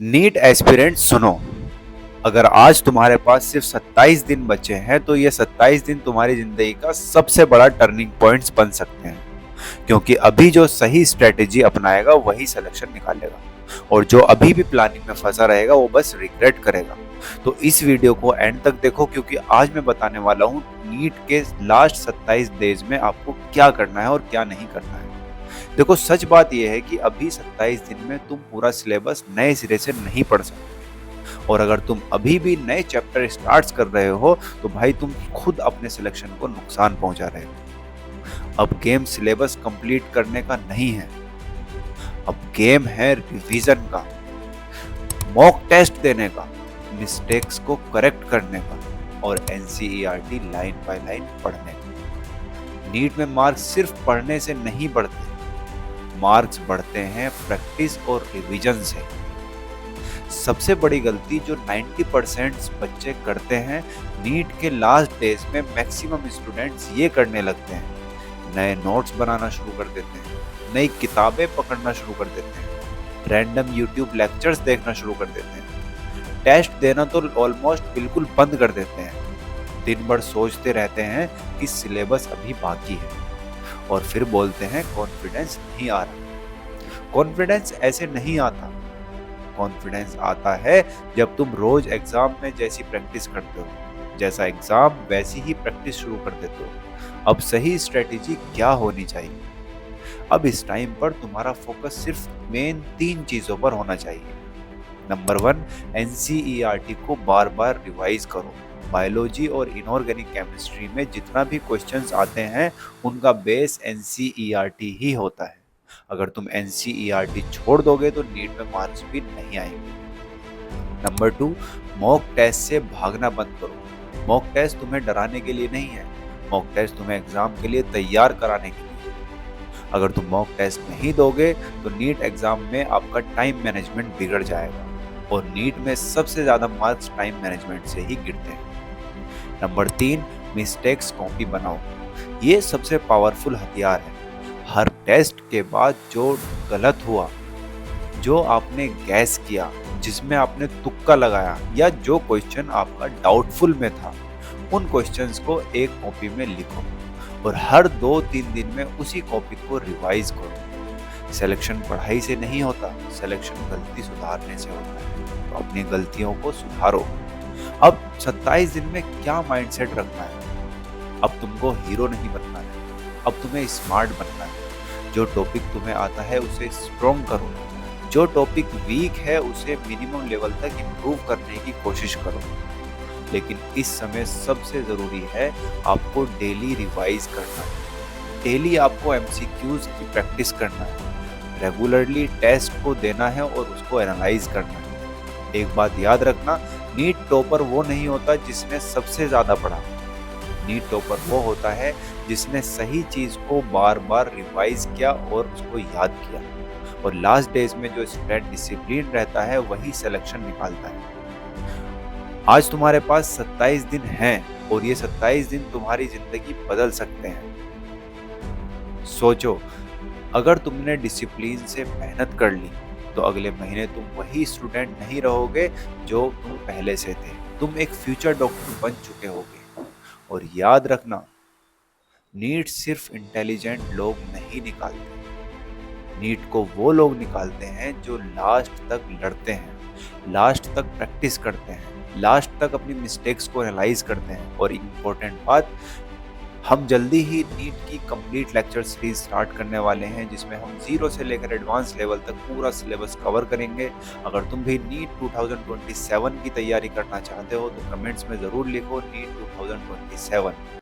NEET aspirant सुनो। अगर आज तुम्हारे पास सिर्फ 27 दिन बचे हैं तो ये 27 दिन तुम्हारी जिंदगी का सबसे बड़ा टर्निंग पॉइंट्स बन सकते हैं। क्योंकि अभी जो सही स्ट्रेटेजी अपनाएगा वही सिलेक्शन निकालेगा, और जो अभी भी प्लानिंग में फंसा रहेगा वो बस रिग्रेट करेगा। तो इस वीडियो को एंड तक देखो, क्योंकि आज मैं बताने वाला हूँ नीट के लास्ट 27 डेज में आपको क्या करना है और क्या नहीं करना है। देखो, सच बात यह है कि अभी 27 दिन में तुम पूरा सिलेबस नए सिरे से नहीं पढ़ सकते, और अगर तुम अभी भी नए चैप्टर स्टार्ट कर रहे हो तो भाई तुम खुद अपने सिलेक्शन को नुकसान पहुंचा रहे हो। अब गेम सिलेबस कंप्लीट करने का नहीं है, अब गेम है रिवीजन का, मॉक टेस्ट देने का, मिस्टेक्स को करेक्ट करने का और एनसीईआरटी लाइन बाय लाइन पढ़ने का। नीट में मार्क्स सिर्फ पढ़ने से नहीं बढ़ते, मार्क्स बढ़ते हैं प्रैक्टिस और रिवीजन से। सबसे बड़ी गलती जो 90% बच्चे करते हैं नीट के लास्ट डेज में, मैक्सिमम स्टूडेंट्स ये करने लगते हैं, नए नोट्स बनाना शुरू कर देते हैं, नई किताबें पकड़ना शुरू कर देते हैं, रैंडम यूट्यूब लेक्चर्स देखना शुरू कर देते हैं, टेस्ट देना तो ऑलमोस्ट बिल्कुल बंद कर देते हैं। दिन भर सोचते रहते हैं कि सिलेबस अभी बाकी है, और फिर बोलते हैं कॉन्फिडेंस नहीं आ रहा। कॉन्फिडेंस ऐसे नहीं आता। कॉन्फिडेंस आता है जब तुम रोज एग्जाम में जैसी प्रैक्टिस करते हो, जैसा एग्जाम वैसी ही प्रैक्टिस शुरू कर देते हो। अब सही स्ट्रेटेजी क्या होनी चाहिए? अब इस टाइम पर तुम्हारा फोकस सिर्फ मेन 3 चीजों पर होना चाहिए। नंबर 1, एनसीईआरटी को बार बार रिवाइज करो। बायोलॉजी और इनऑर्गेनिक केमिस्ट्री में जितना भी क्वेश्चंस आते हैं उनका बेस एनसीईआरटी ही होता है। अगर तुम एनसीईआरटी छोड़ दोगे तो नीट में मार्क्स भी नहीं आएंगे। नंबर 2, मॉक टेस्ट से भागना बंद करो। मॉक टेस्ट तुम्हें डराने के लिए नहीं है, मॉक टेस्ट तुम्हें एग्जाम के लिए तैयार कराने के लिए। अगर तुम मॉक टेस्ट नहीं दोगे तो नीट एग्जाम में आपका टाइम मैनेजमेंट बिगड़ जाएगा, और नीट में सबसे ज्यादा मार्क्स टाइम मैनेजमेंट से ही गिरते हैं। नंबर 3, मिस्टेक्स कॉपी बनाओ। ये सबसे पावरफुल हथियार है। हर टेस्ट के बाद जो गलत हुआ, जो आपने गैस किया, जिसमें आपने तुक्का लगाया, या जो क्वेश्चन आपका डाउटफुल में था, उन क्वेश्चंस को एक कॉपी में लिखो और हर 2-3 दिन में उसी कॉपी को रिवाइज करो। सिलेक्शन पढ़ाई से नहीं होता, सिलेक्शन गलती सुधारने से होता है। तो अपनी गलतियों को सुधारो। अब 27 दिन में क्या माइंडसेट रखना है? अब तुमको हीरो नहीं बनना है, अब तुम्हें स्मार्ट बनना है। जो टॉपिक तुम्हें आता है उसे स्ट्रॉन्ग करो, जो टॉपिक वीक है उसे मिनिमम लेवल तक इम्प्रूव करने की कोशिश करो। लेकिन इस समय सबसे जरूरी है आपको डेली रिवाइज करना है, डेली आपको एमसीक्यूज की प्रैक्टिस करना है, रेगुलरली टेस्ट को देना है और उसको एनालाइज करना है। एक बात याद रखना, नीट टॉपर वो नहीं होता जिसने सबसे ज्यादा पढ़ा। नीट टॉपर वो होता है जिसने सही चीज को बार बार रिवाइज किया और उसको याद किया, और लास्ट डेज में जो स्टूडेंट डिसिप्लिन रहता है वही सिलेक्शन निकालता है। आज तुम्हारे पास 27 दिन हैं, और ये 27 दिन तुम्हारी जिंदगी बदल सकते हैं। सोचो, अगर तुमने डिसिप्लिन से मेहनत कर ली तो अगले महीने तुम वही स्टूडेंट नहीं रहोगे जो तुम पहले से थे। तुम एक फ्यूचर डॉक्टर बन चुके होगे। और याद रखना, नीट सिर्फ इंटेलिजेंट लोग नहीं निकालते, नीट को वो लोग निकालते हैं जो लास्ट तक लड़ते हैं, लास्ट तक प्रैक्टिस करते हैं, लास्ट तक अपनी मिस्टेक्स को एनालाइज करते हैं। और इम्पोर्टेंट बात, हम जल्दी ही नीट की कंप्लीट लेक्चर सीरीज स्टार्ट करने वाले हैं, जिसमें हम 0 से लेकर एडवांस लेवल तक पूरा सिलेबस कवर करेंगे। अगर तुम भी नीट 2027 की तैयारी करना चाहते हो तो कमेंट्स में ज़रूर लिखो नीट 2027।